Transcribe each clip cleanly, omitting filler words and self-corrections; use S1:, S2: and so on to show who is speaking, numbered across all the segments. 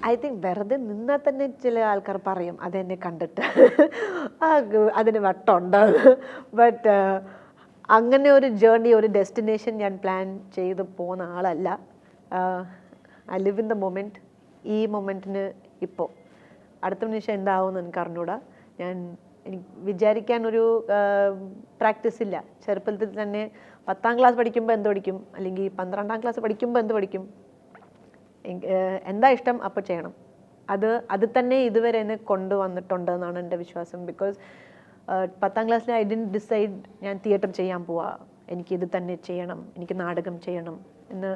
S1: I think വെറുതെ നിന്നാൽ തന്നെ ചില ആൾക്കാർ പറയും അതെന്നെ കണ്ടിട്ട് അതിന് വട്ടമുണ്ട്. ബട്ട് അങ്ങനെ ഒരു ജേർണി, ഒരു ഡെസ്റ്റിനേഷൻ ഞാൻ പ്ലാൻ ചെയ്ത് പോകുന്ന ആളല്ല. I live in the moment. ഈ മൊമെൻറ്റിന് ഇപ്പോൾ അടുത്ത നിമിഷം എന്താവുമെന്ന് എനിക്ക് അറിഞ്ഞൂടാ. എനിക്ക് വിചാരിക്കാനൊരു പ്രാക്ടീസ് ഇല്ല. ചെറുപ്പത്തിൽ തന്നെ 10ാം ക്ലാസ് പഠിക്കുമ്പോൾ എന്ത് പഠിക്കും, അല്ലെങ്കിൽ 12ാം ക്ലാസ് പഠിക്കുമ്പോൾ എന്ത് പഠിക്കും, എന്താ ഇഷ്ടം അപ്പോൾ ചെയ്യണം. അത് തന്നെ ഇതുവരെ എന്നെ കൊണ്ടുവന്നിട്ടുണ്ട് എന്നാണ് എൻ്റെ വിശ്വാസം. ബിക്കോസ് 10ാം ക്ലാസ്സിൽ ഐ ഡിഡ്ന്റ് ഡിസൈഡ് ഞാൻ തിയേറ്റർ ചെയ്യാൻ പോവാ, എനിക്കിത് തന്നെ ചെയ്യണം, എനിക്ക് നാടകം ചെയ്യണം എന്ന്.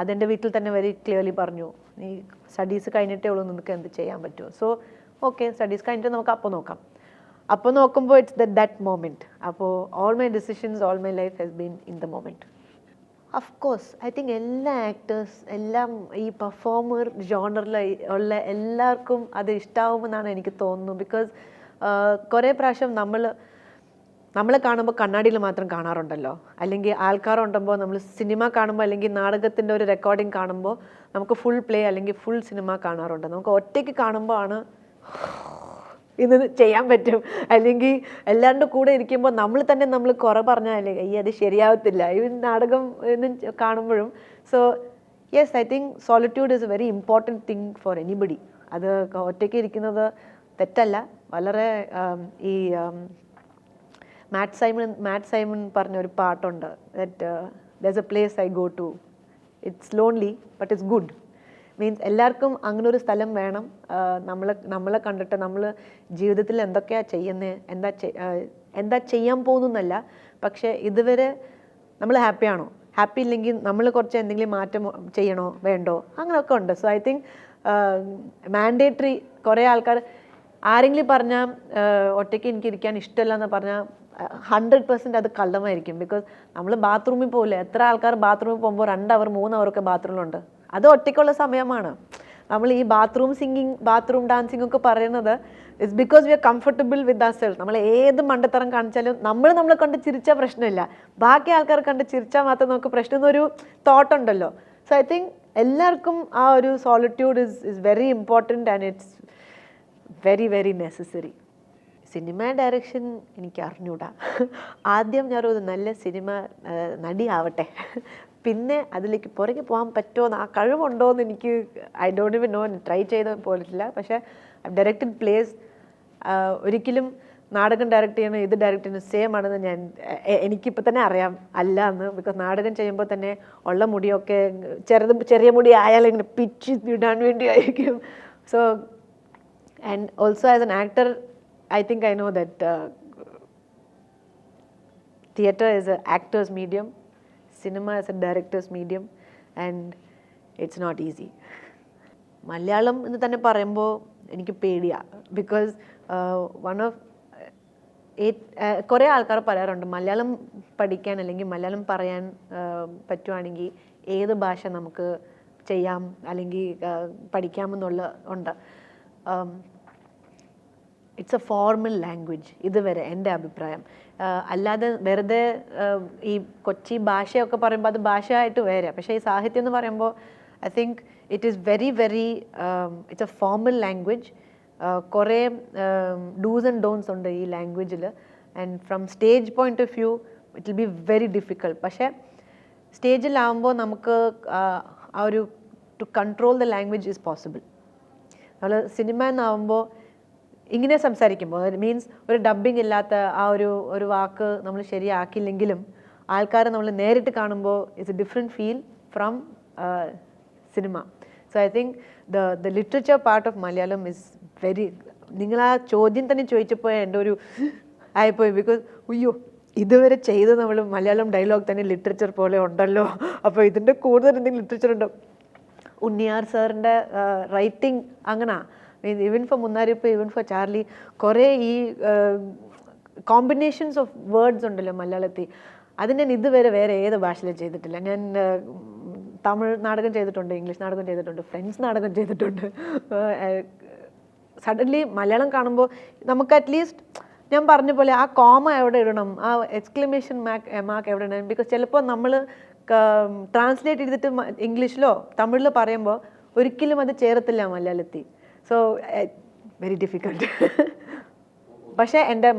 S1: അതെൻ്റെ വീട്ടിൽ തന്നെ വെരി ക്ലിയർലി പറഞ്ഞു, നീ സ്റ്റഡീസ് കഴിഞ്ഞിട്ടേ ഉള്ളൂ, നിനക്ക് എന്ത് ചെയ്യാൻ പറ്റുമോ. സോ ഓക്കെ, സ്റ്റഡീസ് കഴിഞ്ഞിട്ട് നമുക്ക് അപ്പോൾ നോക്കാം. അപ്പോൾ നോക്കുമ്പോൾ ഇറ്റ്സ് ദാറ്റ് മൊമെൻറ്റ്. അപ്പോൾ all my decisions, all my life has been in the moment. Of course I think എല്ലാ ആക്ടേഴ്സ്, എല്ലാം ഈ പെർഫോമർ ജോണറിൽ ഉള്ള എല്ലാവർക്കും അത് ഇഷ്ടാവുമെന്നാണ് എനിക്ക് തോന്നുന്നു. ബിക്കോസ് കുറേ പ്രാവശ്യം നമ്മളെ കാണുമ്പോൾ കണ്ണാടിയിൽ മാത്രം കാണാറുണ്ടല്ലോ, അല്ലെങ്കിൽ ആൾക്കാരുണ്ടുമ്പോൾ നമ്മൾ സിനിമ കാണുമ്പോൾ, അല്ലെങ്കിൽ നാടകത്തിൻ്റെ ഒരു റെക്കോർഡിങ് കാണുമ്പോൾ നമുക്ക് ഫുൾ പ്ലേ അല്ലെങ്കിൽ ഫുൾ സിനിമ കാണാറുണ്ട്. നമുക്ക് ഒറ്റയ്ക്ക് കാണുമ്പോൾ ആണ് ഇത് ചെയ്യാൻ പറ്റും, അല്ലെങ്കിൽ എല്ലാവരുടെ കൂടെ ഇരിക്കുമ്പോൾ നമ്മൾ കുറേ പറഞ്ഞാലേ അത് ശരിയാവത്തില്ല ഈ നാടകം എന്ന് കാണുമ്പോഴും. So yes, I think solitude is A very important thing for anybody. അത് ഒറ്റയ്ക്ക് ഇരിക്കുന്നത് തെറ്റല്ല. വളരെ ഈ മാറ്റ് സൈമൺ പറഞ്ഞൊരു പാട്ടുണ്ട്, that there's a place I go to, it's lonely but it's good. Means എല്ലാവർക്കും അങ്ങനെ ഒരു സ്ഥലം വേണം. നമ്മളെ കണ്ടിട്ട് നമ്മൾ ജീവിതത്തിൽ എന്തൊക്കെയാണ് ചെയ്യുന്നത്, എന്താ ചെയ്യാൻ പോകുന്നല്ല, പക്ഷേ ഇതുവരെ നമ്മൾ ഹാപ്പിയാണോ, ഹാപ്പി ഇല്ലെങ്കിൽ നമ്മൾ കുറച്ച് എന്തെങ്കിലും മാറ്റം ചെയ്യണോ വേണ്ടോ, അങ്ങനെയൊക്കെ ഉണ്ട്. So I think mandatory. കുറേ ആൾക്കാർ ആരെങ്കിലും പറഞ്ഞാൽ ഒറ്റയ്ക്ക് എനിക്ക് ഇരിക്കാൻ ഇഷ്ടമല്ല എന്ന് പറഞ്ഞാൽ 100% അത് കള്ളമായിരിക്കും. ബിക്കോസ് നമ്മൾ ബാത്റൂമിൽ പോകില്ല, എത്ര ആൾക്കാർ ബാത്റൂമിൽ പോകുമ്പോൾ 2 അവർ 3 അവരൊക്കെ ബാത്റൂമിലുണ്ട്. അത് ഒറ്റയ്ക്കുള്ള സമയമാണ്. നമ്മൾ ഈ ബാത്റൂം സിംഗിങ്, ബാത്റൂം ഡാൻസിങ് ഒക്കെ പറയുന്നത് it's because we are comfortable with our self. നമ്മൾ ഏത് മണ്ടത്തരം കാണിച്ചാലും നമ്മളെ കണ്ട് ചിരിച്ചാൽ പ്രശ്നമില്ല, ബാക്കി ആൾക്കാർ കണ്ട് ചിരിച്ചാൽ മാത്രം നമുക്ക് പ്രശ്നം എന്നൊരു തോട്ടുണ്ടല്ലോ. സോ ഐ തിങ്ക് എല്ലാവർക്കും ആ ഒരു solitude is very important and it's very very necessary. Cinema direction എനിക്ക് അറിഞ്ഞൂടാ. ആദ്യം ഞാനൊരു നല്ല സിനിമ നടിയാവട്ടെ, പിന്നെ അതിലേക്ക് പുറകെ പോകാൻ പറ്റുമോ, ആ കഴിവുണ്ടോ എന്ന് എനിക്ക് ഐ ഡോണ്ട് ഇവൻ നോ. ട്രൈ ചെയ്ത് പോയിട്ടില്ല. പക്ഷേ ഐ ഡയറക്റ്റഡ് പ്ലേസ്. ഒരിക്കലും നാടകം ഡയറക്റ്റ് ചെയ്യണം, ഇത് ഡയറക്റ്റ് ചെയ്യണം സെയിം ആണെന്ന് എനിക്കിപ്പോൾ തന്നെ അറിയാം അല്ല എന്ന്. ബിക്കോസ് നാടകം ചെയ്യുമ്പോൾ തന്നെ ഉള്ള മുടിയൊക്കെ ചെറിയ മുടി ആയാലും ഇങ്ങനെ പിച്ച് ഇടാൻ വേണ്ടി ആയിരിക്കും. So and also as an actor I think I know that theatre is an actor's medium, cinema is a director's medium, and it's not easy. Malayalam എന്ന് തന്നെ പറയുമ്പോൾ എനിക്ക് പേടിയാണ്. ബിക്കോസ് കുറേ ആൾക്കാർ പറയാറുണ്ട് മലയാളം പഠിക്കാൻ അല്ലെങ്കിൽ മലയാളം പറയാൻ പറ്റുവാണെങ്കിൽ ഏത് ഭാഷ നമുക്ക് ചെയ്യാം അല്ലെങ്കിൽ പഠിക്കാമെന്നുള്ള ഉണ്ട്. ഇറ്റ്സ് എ ഫോർമൽ ലാംഗ്വേജ് ഇതുവരെ എൻ്റെ അഭിപ്രായം. അല്ലാതെ വെറുതെ ഈ കൊച്ചി ഭാഷയൊക്കെ പറയുമ്പോൾ അത് ഭാഷയായിട്ട് വേറെ. പക്ഷേ ഈ സാഹിത്യം എന്ന് പറയുമ്പോൾ I think it is very very it's a formal language. കുറേ ഡൂസ് ആൻഡ് ഡോൺസ് ഉണ്ട് ഈ ലാംഗ്വേജിൽ. And from stage point of view it will be very difficult. പക്ഷേ സ്റ്റേജിലാവുമ്പോൾ നമുക്ക് ആ ഒരു to control the language is possible. നമ്മൾ സിനിമ എന്നാവുമ്പോൾ ഇങ്ങനെ സംസാരിക്കുമ്പോൾ മീൻസ് ഒരു ഡബ്ബിങ് ഇല്ലാത്ത ആ ഒരു വാക്ക് നമ്മൾ ശരിയാക്കില്ലെങ്കിലും ആൾക്കാർ നമ്മൾ നേരിട്ട് കാണുമ്പോൾ it's A different feel from cinema. So I think the literature part of Malayalam is very. നിങ്ങൾ ആ ചോദ്യം തന്നെ ചോദിച്ചപ്പോൾ എൻ്റെ ഒരു ആയിപ്പോയി. ബിക്കോസ് ഉയ്യോ, ഇതുവരെ ചെയ്ത് നമ്മൾ മലയാളം ഡയലോഗ് തന്നെ ലിറ്ററേച്ചർ പോലെ ഉണ്ടല്ലോ, അപ്പോൾ ഇതിൻ്റെ കൂടുതൽ എന്തെങ്കിലും ലിറ്ററേച്ചർ ഉണ്ടോ. ഉണ്ണിയാർ സാറിൻ്റെ റൈറ്റിംഗ് അങ്ങനെ even for Munnariyippu, even for Charlie, കുറേ ഈ കോമ്പിനേഷൻസ് ഓഫ് വേർഡ്സ് ഉണ്ടല്ലോ മലയാളത്തിൽ. അത് ഞാൻ ഇതുവരെ വേറെ ഏത് ഭാഷയിലും ചെയ്തിട്ടില്ല. ഞാൻ തമിഴ് നാടകം ചെയ്തിട്ടുണ്ട്, ഇംഗ്ലീഷ് നാടകം ചെയ്തിട്ടുണ്ട്, ഫ്രഞ്ച് നാടകം ചെയ്തിട്ടുണ്ട്. സഡൻലി മലയാളം കാണുമ്പോൾ നമുക്ക് അറ്റ്ലീസ്റ്റ് ഞാൻ പറഞ്ഞ പോലെ ആ കോമ എവിടെ ഇടണം, ആ എക്സ്ക്ലമേഷൻ മാർക്ക് എവിടെ ഇടണം. ബിക്കോസ് ചിലപ്പോൾ നമ്മൾ ട്രാൻസ്ലേറ്റ് ചെയ്തിട്ട് ഇംഗ്ലീഷിലോ തമിഴിലോ പറയുമ്പോൾ ഒരിക്കലും അത് ചേരത്തില്ല മലയാളത്തിൽ. So very difficult. പക്ഷേ എൻ്റെ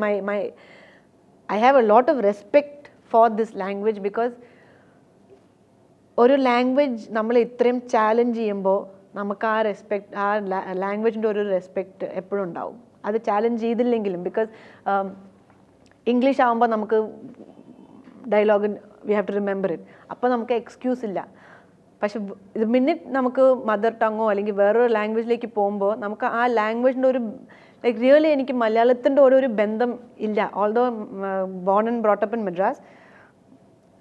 S1: I have a lot of respect for this language. Because ഒരു ലാംഗ്വേജ് നമ്മൾ ഇത്രയും ചാലഞ്ച് ചെയ്യുമ്പോൾ നമുക്ക് ആ റെസ്പെക്ട്, ആ ലാംഗ്വേജിൻ്റെ ഒരു റെസ്പെക്റ്റ് എപ്പോഴും ഉണ്ടാവും. അത് ചാലഞ്ച് ചെയ്തില്ലെങ്കിലും. ബിക്കോസ് ഇംഗ്ലീഷ് ആകുമ്പോൾ നമുക്ക് dialogue we have to remember it. അപ്പോൾ നമുക്ക് എക്സ്ക്യൂസ് ഇല്ല. പക്ഷെ ഇത് മിനിറ്റ് നമുക്ക് മദർ ടങ്ങോ അല്ലെങ്കിൽ വേറൊരു ലാംഗ്വേജിലേക്ക് പോകുമ്പോൾ നമുക്ക് ആ ലാംഗ്വേജിൻ്റെ ഒരു ലൈക്ക് റിയലി എനിക്ക് മലയാളത്തിൻ്റെ ഒരു ബന്ധം ഇല്ല. Although born and brought up in Madras,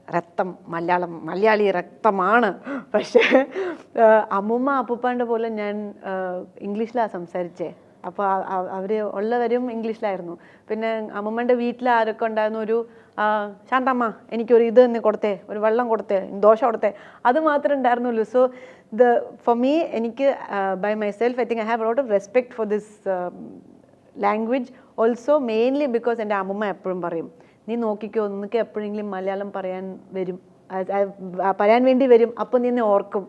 S1: രക്തം മലയാളി രക്തമാണ്. പക്ഷേ അമ്മൂമ്മ അപ്പൂപ്പാൻ്റെ പോലെ ഞാൻ ഇംഗ്ലീഷിലാണ് സംസാരിച്ചേ. അപ്പോൾ അവർ ഉള്ളവരും ഇംഗ്ലീഷിലായിരുന്നു. പിന്നെ അമ്മൂമ്മൻ്റെ വീട്ടിൽ ആരൊക്കെ ഉണ്ടായിരുന്നു, ഒരു ശാന്തമ്മ എനിക്കൊരു ഇത് തന്നെ കൊടുത്തേ, ഒരു വെള്ളം കൊടുത്തേ, ദോശ കൊടുത്തേ, അത് മാത്രമേ ഉണ്ടായിരുന്നുള്ളൂ. സോ ഫോർ മീ, എനിക്ക് by my self I think I have a lot of respect for this language. Also mainly because എൻ്റെ അമ്മൂമ്മ എപ്പോഴും പറയും, നീ നോക്കിക്കോ, നിനക്ക് എപ്പോഴെങ്കിലും മലയാളം പറയാൻ വേണ്ടി വരും, അപ്പോൾ നീ എന്നെ ഓർക്കും.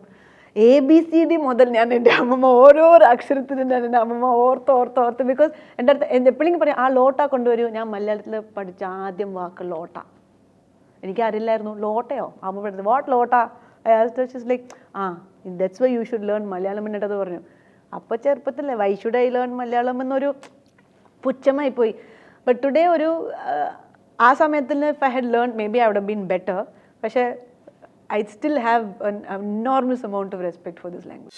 S1: ABCD മുതൽ ഞാൻ എൻ്റെ അമ്മമ്മ ഓരോ അക്ഷരത്തിനും ഞാൻ എൻ്റെ അമ്മമ്മ ഓർത്ത് ബിക്കോസ് എൻ്റെ അടുത്ത് എപ്പോഴെങ്കിലും പറയും, ആ ലോട്ട കൊണ്ടുവരൂ. ഞാൻ മലയാളത്തിൽ പഠിച്ച ആദ്യം വാക്ക് ലോട്ട. എനിക്കറിയില്ലായിരുന്നു. ലോട്ടയോ? അമ്മ പഠിച്ചത് വാട്ട് ലോട്ട? Like that's why you should learn Malayalam എന്നിട്ടത് പറഞ്ഞു. അപ്പോൾ ചെറുപ്പത്തില്ലേ why should I learn Malayalam എന്നൊരു പുച്ഛമായി പോയി. ബട്ട് ടുഡേ ആ സമയത്തിൽ if I had learn maybe I would have been better. പക്ഷേ I still have an enormous amount of respect for this language.